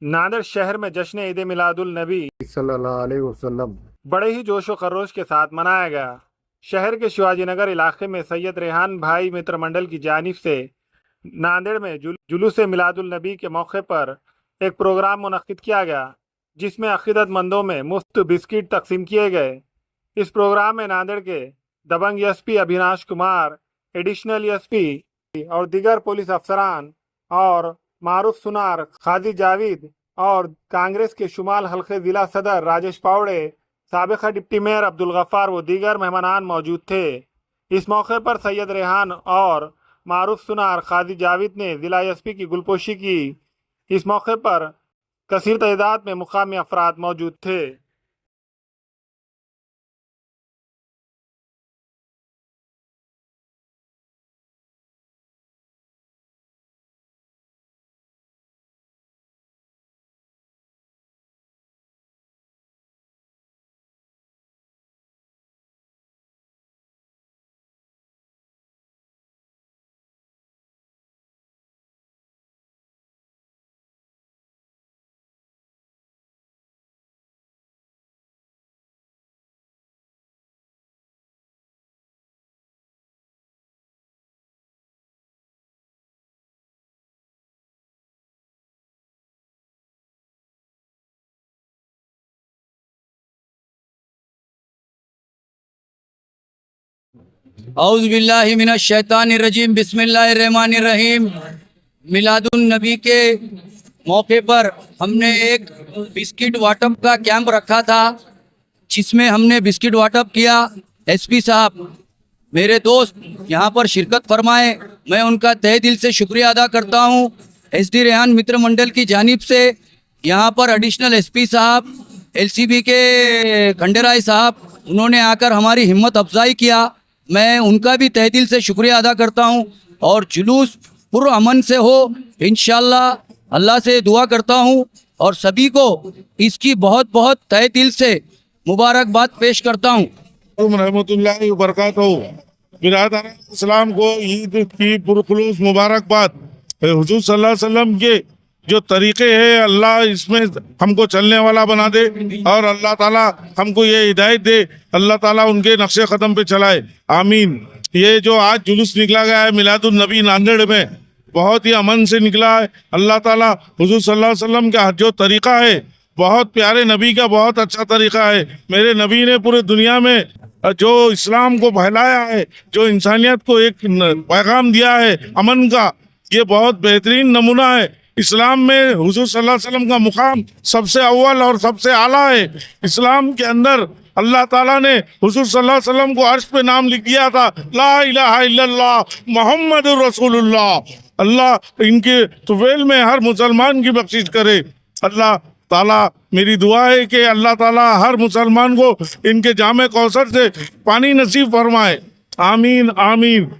नांदेड़ शहर में जश्न ईद मिलादुल नबी सल्लल्लाहु अलैहि वसल्लम बड़े ही जोश व खरोश के साथ मनाया गया। शहर के शिवाजी नगर इलाके में सैयद रेहान भाई मित्र मंडल की जानिब से नांदेड़ में जुलूस मिलादुल नबी के मौके पर एक प्रोग्राम मुनक्किद किया गया, जिसमें अकीदतमंदों में मुफ्त बिस्किट तकसीम किए गए। इस प्रोग्राम में नांदेड़ के दबंग SP Abhinash Kumar, additional SP और दीगर पुलिस अफसरान और मारूफ सुनार खादी जावेद और कांग्रेस के शुमाल हल्के जिला सदर राजेश पावड़े, साबिका डिप्टी मेयर अब्दुल गफ्फार व दीगर मेहमानान मौजूद थे। इस मौके पर सैयद रेहान और मारूफ सुनार खादी जावेद ने जिला एसपी की गुलपोशी की। इस मौके पर कसीर तादाद में मुकामी अफराद मौजूद थे। औज़ुबिल्लाहि मिनश्शैतानिर्रजीम बिस्मिल्लाहिर्रहमानिर्रहीम। मिलादुन नबी के मौके पर हमने एक बिस्किट वाटप का कैंप रखा था, जिसमें हमने बिस्किट वाटप किया। एसपी साहब मेरे दोस्त यहाँ पर शिरकत फरमाए, मैं उनका तहे दिल से शुक्रिया अदा करता हूँ। एसडी रेहान मित्र मंडल की जानिब से यहाँ पर एडिशनल एसपी साहब, एलसीबी के खंडेराय साहब, उन्होंने आकर हमारी हिम्मत अफजाई किया। मैं उनका भी तहे दिल से शुक्रिया अदा करता हूं और जुलूस पुरअमन से हो इंशाअल्लाह। अल्लाह से दुआ करता हूं और सभी को इसकी बहुत बहुत तहे दिल से मुबारकबाद पेश करता हूं। रहमतुल्लाहि व बरकातहू। बिरादरान इस्लाम को ईद की पुरखुलूस मुबारकबाद। हुजूर सल्लल्लाहु अलैहि वसल्लम के जो तरीके हैं, अल्लाह इसमें हमको चलने वाला बना दे और अल्लाह ताला हमको ये हिदायत दे, अल्लाह ताला उनके नक्शे कदम पे चलाए, आमीन। ये जो आज जुलूस निकला गया है मिलादुन नबी नांदेड़ में, बहुत ही अमन से निकला है। अल्लाह ताला हुजूर सल्लल्लाहु अलैहि वसल्लम का जो तरीका है, बहुत प्यारे नबी का बहुत अच्छा तरीका है। मेरे नबी ने पूरे दुनिया में जो इस्लाम को फैलाया है, जो इंसानियत को एक पैगाम दिया है अमन का, ये बहुत बेहतरीन नमूना है। इस्लाम में हुजूर सल्लल्लाहु अलैहि वसल्लम का मुकाम सबसे अव्वल और सबसे आला है। इस्लाम के अंदर अल्लाह ताला ने हुजूर सल्लल्लाहु अलैहि वसल्लम को अर्श पे नाम लिख दिया था, ला इलाहा इल्लल्लाह मुहम्मदुर रसूलुल्लाह। अल्लाह इनके तुफैल में हर मुसलमान की बख्शिश करे। अल्लाह ताला, मेरी दुआ है कि अल्लाह ताला हर मुसलमान को इनके जामे कौसर से पानी नसीब फरमाए, आमीन आमीन।